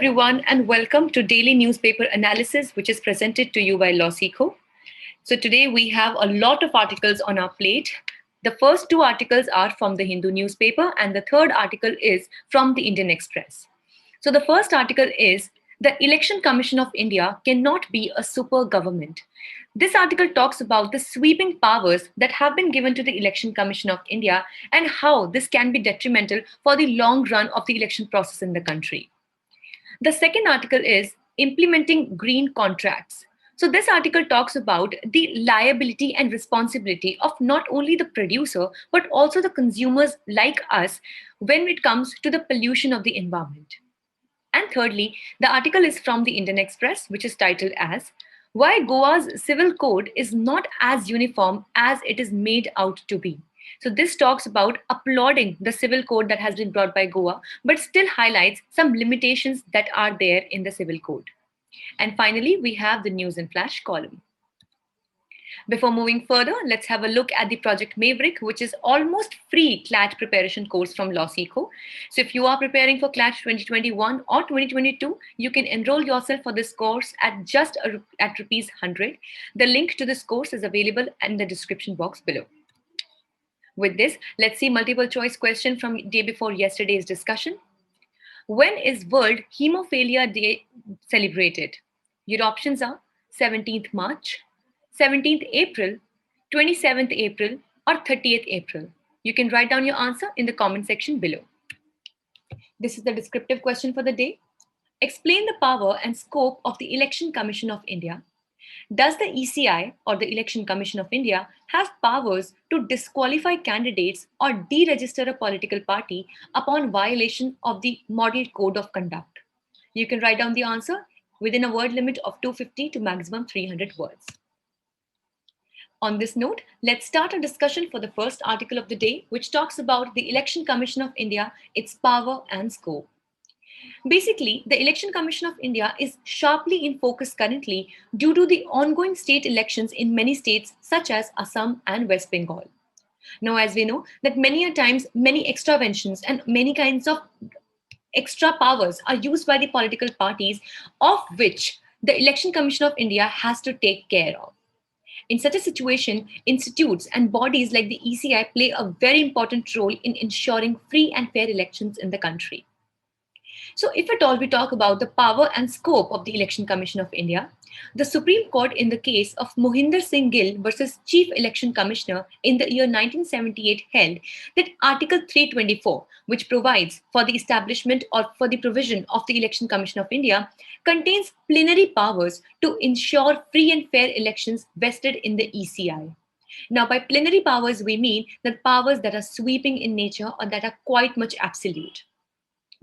everyone, and welcome to Daily Newspaper Analysis, which is presented to you by LawSeco. So today we have a lot of articles on our plate. The first two articles are from the Hindu newspaper, and the third article is from the Indian Express. So the first article is the Election Commission of India cannot be a super government. This article talks about the sweeping powers that have been given to the Election Commission of India and how this can be detrimental for the long run of the election process in the country. The second article is implementing green contracts. So this article talks about the liability and responsibility of not only the producer, but also the consumers like us when it comes to the pollution of the environment. And thirdly, the article is from the Indian Express, which is titled as Why Goa's Civil Code is Not as Uniform as It is Made Out to Be. So this talks about applauding the civil code that has been brought by Goa, but still highlights some limitations that are there in the civil code. And finally, we have the News in Flash column. Before moving further, let's have a look at the Project Maverick, which is almost free CLAT preparation course from LawSeco. So if you are preparing for CLAT 2021 or 2022, you can enroll yourself for this course at just at rupees 100. The link to this course is available in the description box below. With this, let's see multiple choice question from day before yesterday's discussion. When is World Hemophilia Day celebrated? Your options are 17th March, 17th April, 27th April, or 30th April. You can write down your answer in the comment section below. This is the descriptive question for the day. Explain the power and scope of the Election Commission of India. Does the ECI or the Election Commission of India have powers to disqualify candidates or deregister a political party upon violation of the Model Code of Conduct? You can write down the answer within a word limit of 250 to maximum 300 words. On this note, let's start a discussion for the first article of the day, which talks about the Election Commission of India, its power and scope. Basically, the Election Commission of India is sharply in focus currently due to the ongoing state elections in many states such as Assam and West Bengal. Now, as we know, that many a times, many extraventions and many kinds of extra powers are used by the political parties, of which the Election Commission of India has to take care of. In such a situation, institutes and bodies like the ECI play a very important role in ensuring free and fair elections in the country. So if at all we talk about the power and scope of the Election Commission of India, the Supreme Court in the case of Mohinder Singh Gill versus Chief Election Commissioner in the year 1978 held that Article 324, which provides for the establishment or for the provision of the Election Commission of India, contains plenary powers to ensure free and fair elections vested in the ECI. Now, by plenary powers, we mean that powers that are sweeping in nature or that are quite much absolute.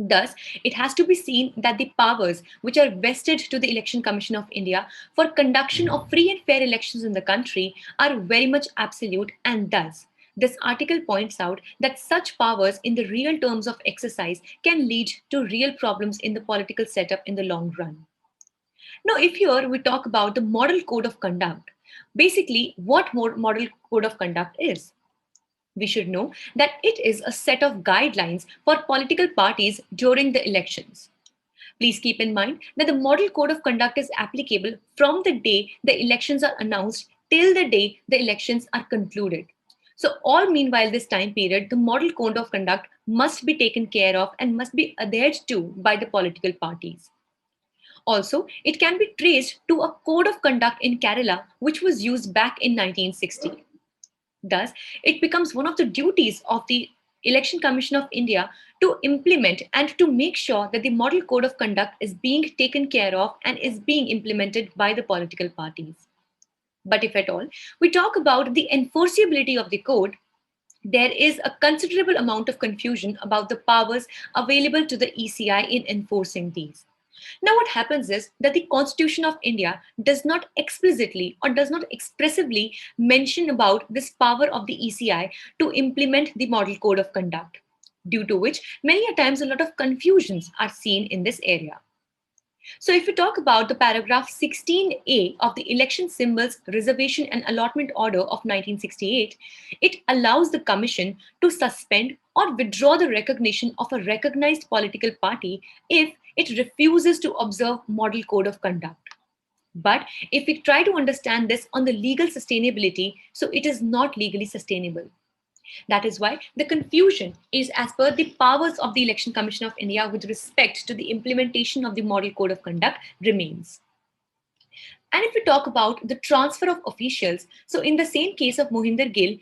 Thus, it has to be seen that the powers which are vested to the Election Commission of India for conduction of free and fair elections in the country are very much absolute, and thus, this article points out that such powers in the real terms of exercise can lead to real problems in the political setup in the long run. Now, if here we talk about the Model Code of Conduct, basically what Model Code of Conduct is? We should know that it is a set of guidelines for political parties during the elections. Please keep in mind that the Model Code of Conduct is applicable from the day the elections are announced till the day the elections are concluded. So all meanwhile this time period, the Model Code of Conduct must be taken care of and must be adhered to by the political parties. Also, it can be traced to a code of conduct in Kerala, which was used back in 1960. Thus, it becomes one of the duties of the Election Commission of India to implement and to make sure that the Model Code of Conduct is being taken care of and is being implemented by the political parties. But if at all, we talk about the enforceability of the code, there is a considerable amount of confusion about the powers available to the ECI in enforcing these. Now, what happens is that the Constitution of India does not explicitly or does not expressively mention about this power of the ECI to implement the Model Code of Conduct, due to which many a times a lot of confusions are seen in this area. So if we talk about the paragraph 16A of the Election Symbols Reservation and Allotment Order of 1968, it allows the Commission to suspend or withdraw the recognition of a recognized political party if it refuses to observe model code of conduct. But if we try to understand this on the legal sustainability, so it is not legally sustainable. That is why the confusion is as per the powers of the Election Commission of India with respect to the implementation of the model code of conduct remains. And if we talk about the transfer of officials, so in the same case of Mohinder Gill,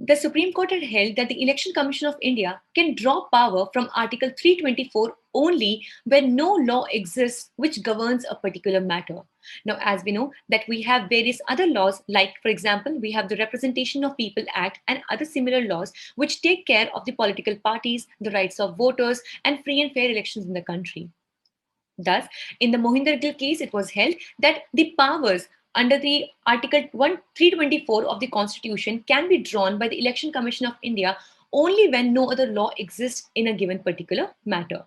the Supreme Court had held that the Election Commission of India can draw power from Article 324 only when no law exists which governs a particular matter. Now, as we know that we have various other laws, like, for example, we have the Representation of People Act and other similar laws which take care of the political parties, the rights of voters, and free and fair elections in the country. Thus, in the Mohinder Gill case, it was held that the powers under the Article 324 of the Constitution can be drawn by the Election Commission of India only when no other law exists in a given particular matter.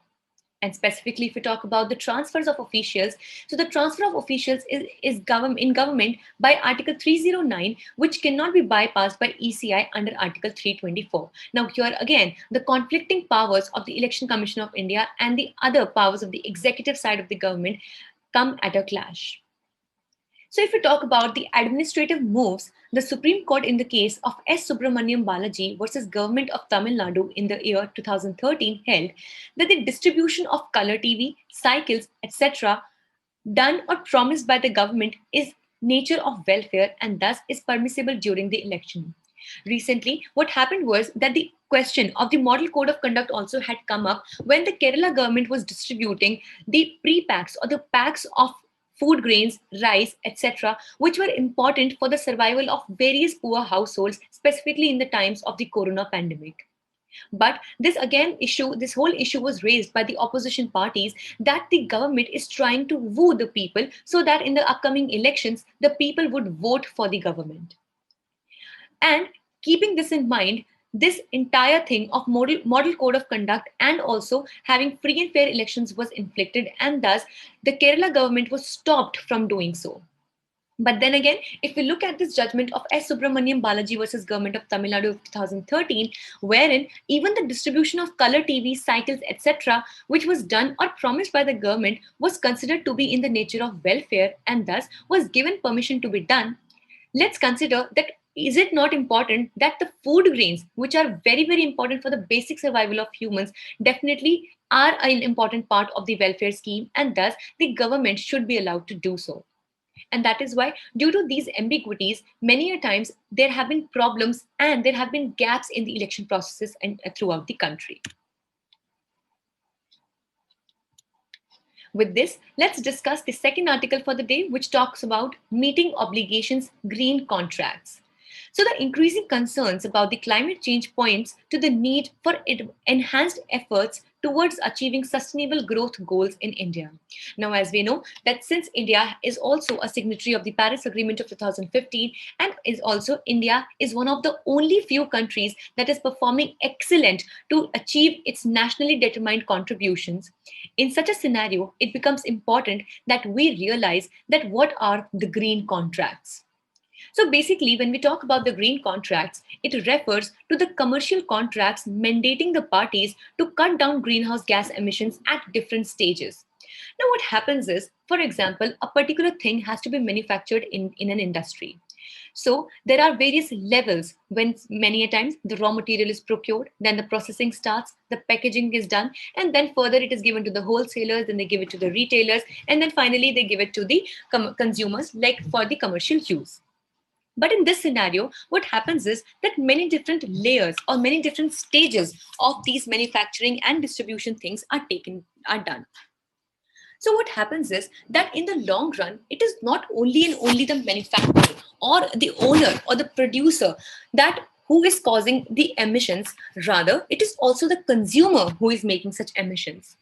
And specifically, if we talk about the transfers of officials, so the transfer of officials is in government by Article 309, which cannot be bypassed by ECI under Article 324. Now, here again, the conflicting powers of the Election Commission of India and the other powers of the executive side of the government come at a clash. So if we talk about the administrative moves, the Supreme Court in the case of S. Subramaniam Balaji versus Government of Tamil Nadu in the year 2013 held that the distribution of color TV, cycles, etc. done or promised by the government is nature of welfare and thus is permissible during the election. Recently, what happened was that the question of the model code of conduct also had come up when the Kerala government was distributing the pre-packs or the packs of food grains, rice, etc., which were important for the survival of various poor households, specifically in the times of the corona pandemic. But this whole issue was raised by the opposition parties that the government is trying to woo the people so that in the upcoming elections, the people would vote for the government. And keeping this in mind, this entire thing of model code of conduct and also having free and fair elections was inflicted, and thus the Kerala government was stopped from doing so. But then again, if we look at this judgment of S. Subramaniam Balaji versus Government of Tamil Nadu of 2013, wherein even the distribution of color TV, cycles, etc., which was done or promised by the government, was considered to be in the nature of welfare and thus was given permission to be done, let's consider that is it not important that the food grains, which are very, very important for the basic survival of humans, definitely are an important part of the welfare scheme, and thus the government should be allowed to do so. And that is why, due to these ambiguities, many a times there have been problems and there have been gaps in the election processes and throughout the country. With this, let's discuss the second article for the day, which talks about meeting obligations, green contracts. So the increasing concerns about the climate change points to the need for enhanced efforts towards achieving sustainable growth goals in India. Now, as we know that since India is also a signatory of the Paris Agreement of 2015 and India is one of the only few countries that is performing excellent to achieve its nationally determined contributions. In such a scenario, it becomes important that we realize that what are the green contracts. So basically, when we talk about the green contracts, it refers to the commercial contracts mandating the parties to cut down greenhouse gas emissions at different stages. Now, what happens is, for example, a particular thing has to be manufactured in an industry. So there are various levels when many a times the raw material is procured, then the processing starts, the packaging is done, and then further it is given to the wholesalers, then they give it to the retailers, and then finally they give it to the consumers, like for the commercial use. But in this scenario, what happens is that many different layers or many different stages of these manufacturing and distribution things are done. So what happens is that in the long run, it is not only and only the manufacturer or the owner or the producer that who is causing the emissions. Rather, it is also the consumer who is making such emissions.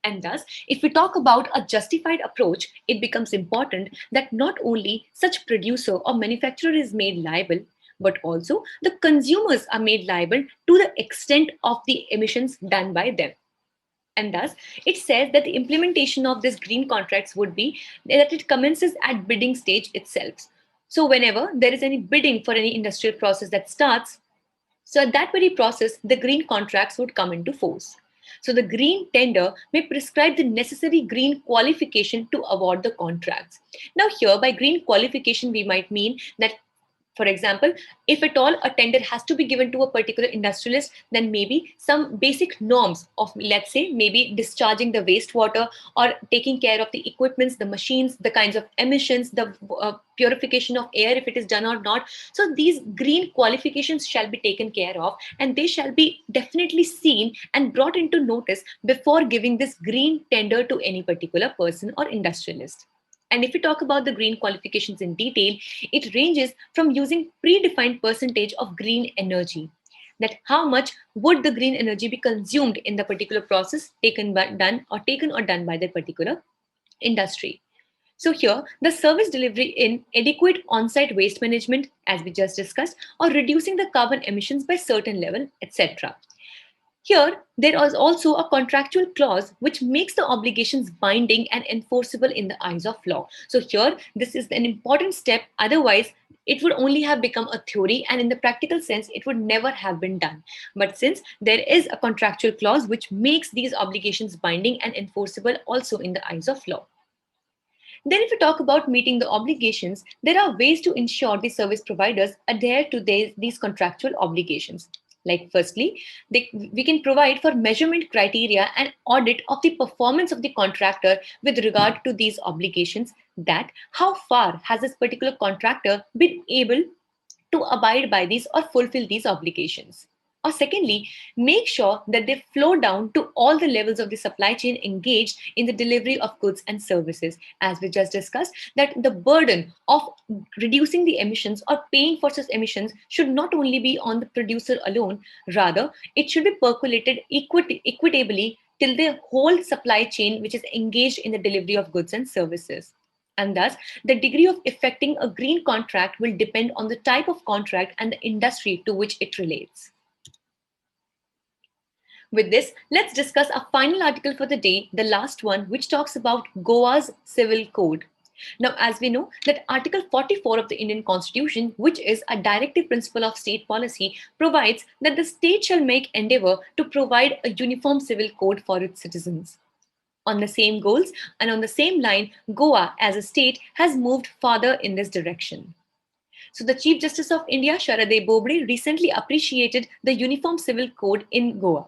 And thus, if we talk about a justified approach, it becomes important that not only such producer or manufacturer is made liable, but also the consumers are made liable to the extent of the emissions done by them. And thus, it says that the implementation of these green contracts would be that it commences at bidding stage itself. So whenever there is any bidding for any industrial process that starts, so at that very process, the green contracts would come into force. So the green tender may prescribe the necessary green qualification to award the contracts. Now here by green qualification, we might mean that, for example, if at all a tender has to be given to a particular industrialist, then maybe some basic norms of, let's say, maybe discharging the wastewater or taking care of the equipments, the machines, the kinds of emissions, the purification of air, if it is done or not. So these green qualifications shall be taken care of, and they shall be definitely seen and brought into notice before giving this green tender to any particular person or industrialist. And if we talk about the green qualifications in detail, it ranges from using predefined percentage of green energy. That how much would the green energy be consumed in the particular process done or done by that particular industry. So here, the service delivery in adequate on-site waste management, as we just discussed, or reducing the carbon emissions by certain level, etc. Here, there is also a contractual clause which makes the obligations binding and enforceable in the eyes of law. So here, this is an important step. Otherwise, it would only have become a theory, and in the practical sense, it would never have been done. But since there is a contractual clause which makes these obligations binding and enforceable also in the eyes of law. Then if we talk about meeting the obligations, there are ways to ensure the service providers adhere to these contractual obligations. Like firstly, we can provide for measurement criteria and audit of the performance of the contractor with regard to these obligations, that how far has this particular contractor been able to abide by these or fulfill these obligations. Or secondly, make sure that they flow down to all the levels of the supply chain engaged in the delivery of goods and services. As we just discussed, that the burden of reducing the emissions or paying for such emissions should not only be on the producer alone, rather it should be percolated equitably till the whole supply chain which is engaged in the delivery of goods and services. And thus, the degree of effecting a green contract will depend on the type of contract and the industry to which it relates. With this, let's discuss our final article for the day, the last one, which talks about Goa's Civil Code. Now, as we know, that Article 44 of the Indian Constitution, which is a directive principle of state policy, provides that the state shall make endeavor to provide a uniform civil code for its citizens. On the same goals and on the same line, Goa as a state has moved farther in this direction. So the Chief Justice of India, Sharade Bobde, recently appreciated the Uniform Civil Code in Goa.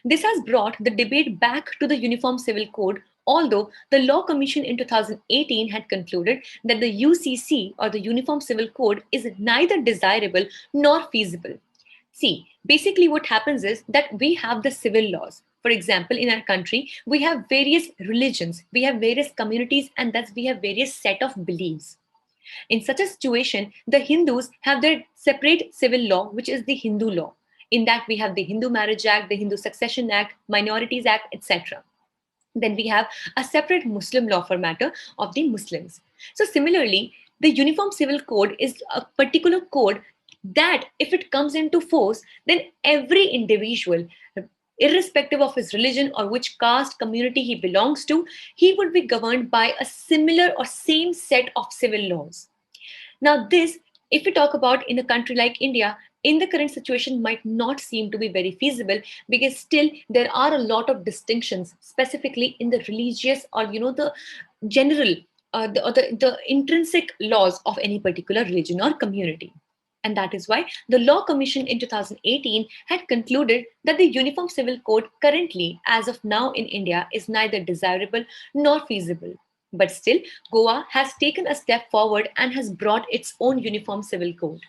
This has brought the debate back to the Uniform Civil Code, although the Law Commission in 2018 had concluded that the UCC or the Uniform Civil Code is neither desirable nor feasible. See, basically what happens is that we have the civil laws. For example, in our country, we have various religions, we have various communities, and thus we have various set of beliefs. In such a situation, the Hindus have their separate civil law, which is the Hindu law. In that, we have the Hindu Marriage Act, the Hindu Succession Act, Minorities Act, etc. Then we have a separate Muslim law for matter of the Muslims. So similarly, the Uniform Civil Code is a particular code that if it comes into force, then every individual, irrespective of his religion or which caste community he belongs to, he would be governed by a similar or same set of civil laws. Now this, if we talk about in a country like India, in the current situation might not seem to be very feasible, because still there are a lot of distinctions, specifically in the religious or the general the intrinsic laws of any particular religion or community. And that is why the Law Commission in 2018 had concluded that the Uniform Civil Code currently, as of now in India, is neither desirable nor feasible. But still, Goa has taken a step forward and has brought its own Uniform Civil Code.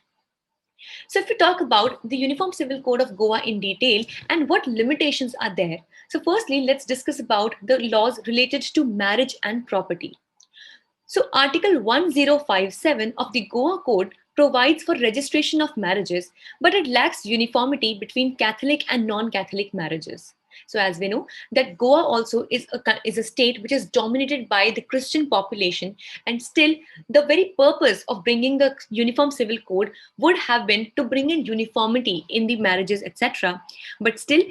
So if we talk about the Uniform Civil Code of Goa in detail and what limitations are there. So firstly, let's discuss about the laws related to marriage and property. So Article 1057 of the Goa Code provides for registration of marriages, but it lacks uniformity between Catholic and non-Catholic marriages. So as we know that Goa also is a state which is dominated by the Christian population, and still the very purpose of bringing the Uniform Civil Code would have been to bring in uniformity in the marriages, etc. But still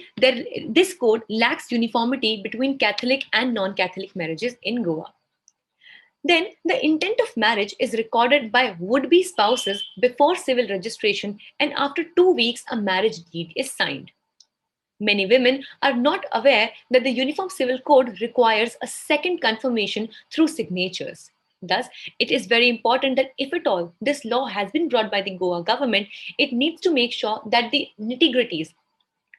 this code lacks uniformity between Catholic and non-Catholic marriages in Goa. Then the intent of marriage is recorded by would-be spouses before civil registration, and after 2 weeks a marriage deed is signed. Many women are not aware that the Uniform Civil Code requires a second confirmation through signatures. Thus, it is very important that if at all this law has been brought by the Goa government, it needs to make sure that the nitty-gritties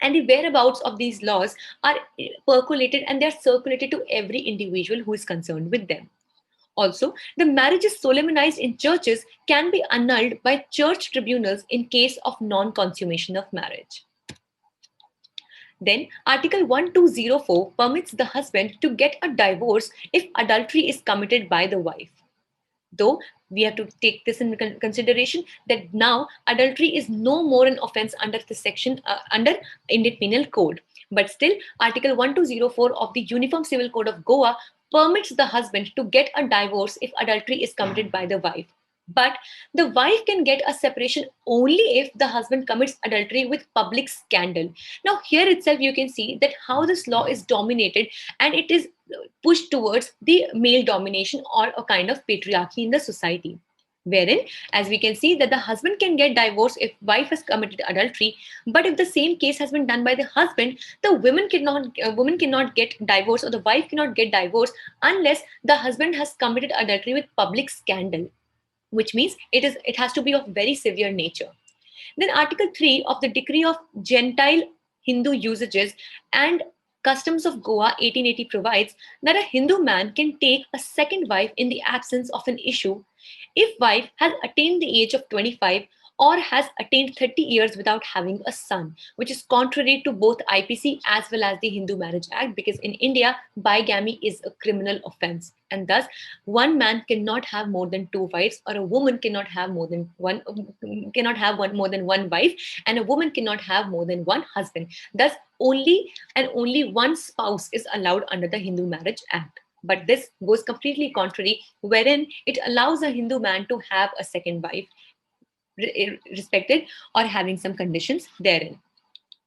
and the whereabouts of these laws are percolated and they are circulated to every individual who is concerned with them. Also, the marriages solemnized in churches can be annulled by church tribunals in case of non-consummation of marriage. Then, Article 1204 permits the husband to get a divorce if adultery is committed by the wife. Though we have to take this in consideration that now adultery is no more an offense under the section under Indian Penal Code. But still, Article 1204 of the Uniform Civil Code of Goa permits the husband to get a divorce if adultery is committed by the wife. But the wife can get a separation only if the husband commits adultery with public scandal. Now, here itself, you can see that how this law is dominated and it is pushed towards the male domination or a kind of patriarchy in the society. Wherein, as we can see, that the husband can get divorced if wife has committed adultery, but if the same case has been done by the husband, the woman cannot get divorced or the wife cannot get divorced unless the husband has committed adultery with public scandal, which means it has to be of very severe nature. Then Article 3 of the Decree of Gentile Hindu Usages and Customs of Goa 1880 provides that a Hindu man can take a second wife in the absence of an issue if wife has attained the age of 25 or has attained 30 years without having a son, which is contrary to both IPC as well as the Hindu Marriage Act, because in India, bigamy is a criminal offense. And thus, one man cannot have more than two wives, or a woman cannot have more than one wife, and a woman cannot have more than one husband. Thus, only one spouse is allowed under the Hindu Marriage Act. But this goes completely contrary, wherein it allows a Hindu man to have a second wife, respected or having some conditions therein.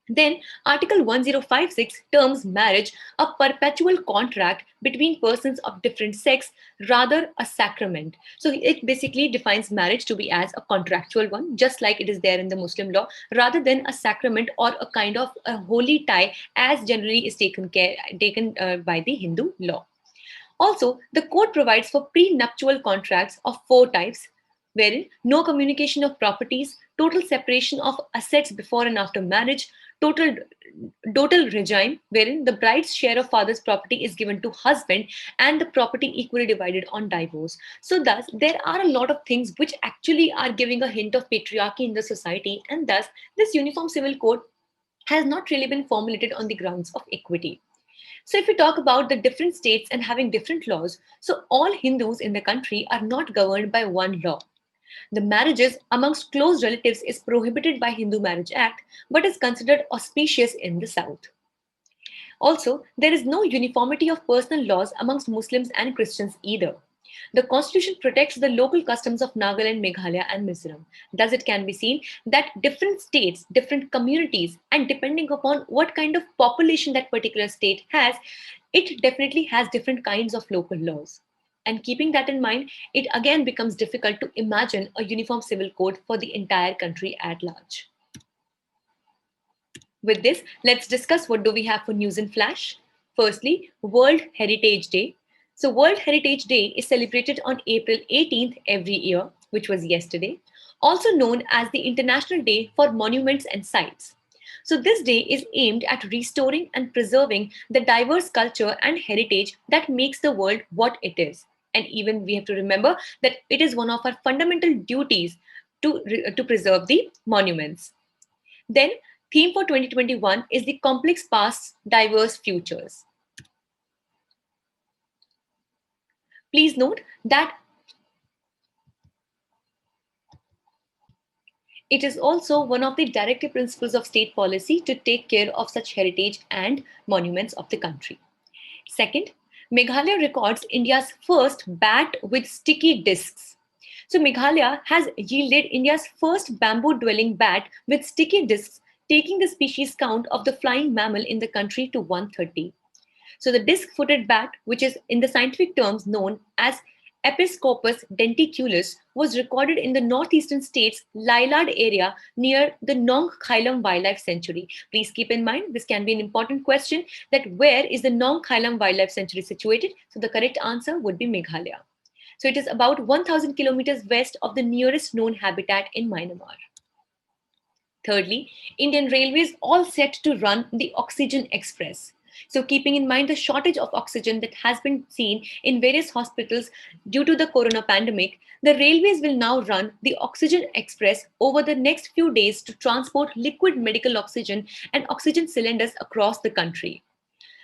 Then Article 1056 terms marriage a perpetual contract between persons of different sex, rather a sacrament. So it basically defines marriage to be as a contractual one, just like it is there in the Muslim law, rather than a sacrament or a kind of a holy tie as generally is taken by the Hindu law. Also, the code provides for prenuptial contracts of four types, wherein no communication of properties, total separation of assets before and after marriage, total regime, wherein the bride's share of father's property is given to husband and the property equally divided on divorce. So thus, there are a lot of things which actually are giving a hint of patriarchy in the society, and thus this Uniform Civil Code has not really been formulated on the grounds of equity. So if we talk about the different states and having different laws, so all Hindus in the country are not governed by one law. The marriages amongst close relatives is prohibited by Hindu Marriage Act, but is considered auspicious in the South. Also, there is no uniformity of personal laws amongst Muslims and Christians either. The constitution protects the local customs of Nagaland, Meghalaya, and Mizoram. Thus, it can be seen that different states, different communities, and depending upon what kind of population that particular state has, it definitely has different kinds of local laws. And keeping that in mind, it again becomes difficult to imagine a uniform civil code for the entire country at large. With this, let's discuss what do we have for news in flash. Firstly, World Heritage Day. So World Heritage Day is celebrated on April 18th every year, which was yesterday, also known as the International Day for Monuments and Sites. So this day is aimed at restoring and preserving the diverse culture and heritage that makes the world what it is. And even we have to remember that it is one of our fundamental duties to preserve the monuments. Then, theme for 2021 is the complex pasts, diverse futures. Please note that it is also one of the directive principles of state policy to take care of such heritage and monuments of the country. Second, Meghalaya records India's first bat with sticky discs. So Meghalaya has yielded India's first bamboo-dwelling bat with sticky discs, taking the species count of the flying mammal in the country to 130. So the disc-footed bat, which is in the scientific terms known as Episcopus denticulus was recorded in the northeastern state's Lillard area near the Nong Khailam Wildlife Sanctuary. Please keep in mind, this can be an important question, that where is the Nong Khailam Wildlife Sanctuary situated? So the correct answer would be Meghalaya. So it is about 1,000 kilometers west of the nearest known habitat in Myanmar. Thirdly, Indian Railways all set to run the Oxygen Express. So keeping in mind the shortage of oxygen that has been seen in various hospitals due to the corona pandemic, the railways will now run the Oxygen Express over the next few days to transport liquid medical oxygen and oxygen cylinders across the country.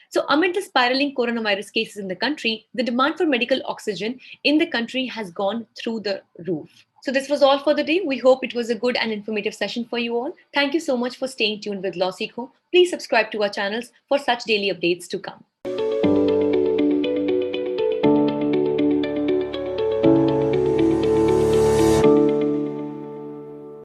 So amid the spiraling coronavirus cases in the country, the demand for medical oxygen in the country has gone through the roof. So this was all for the day. We hope it was a good and informative session for you all. Thank you so much for staying tuned with LawSikho. Please subscribe to our channels for such daily updates to come.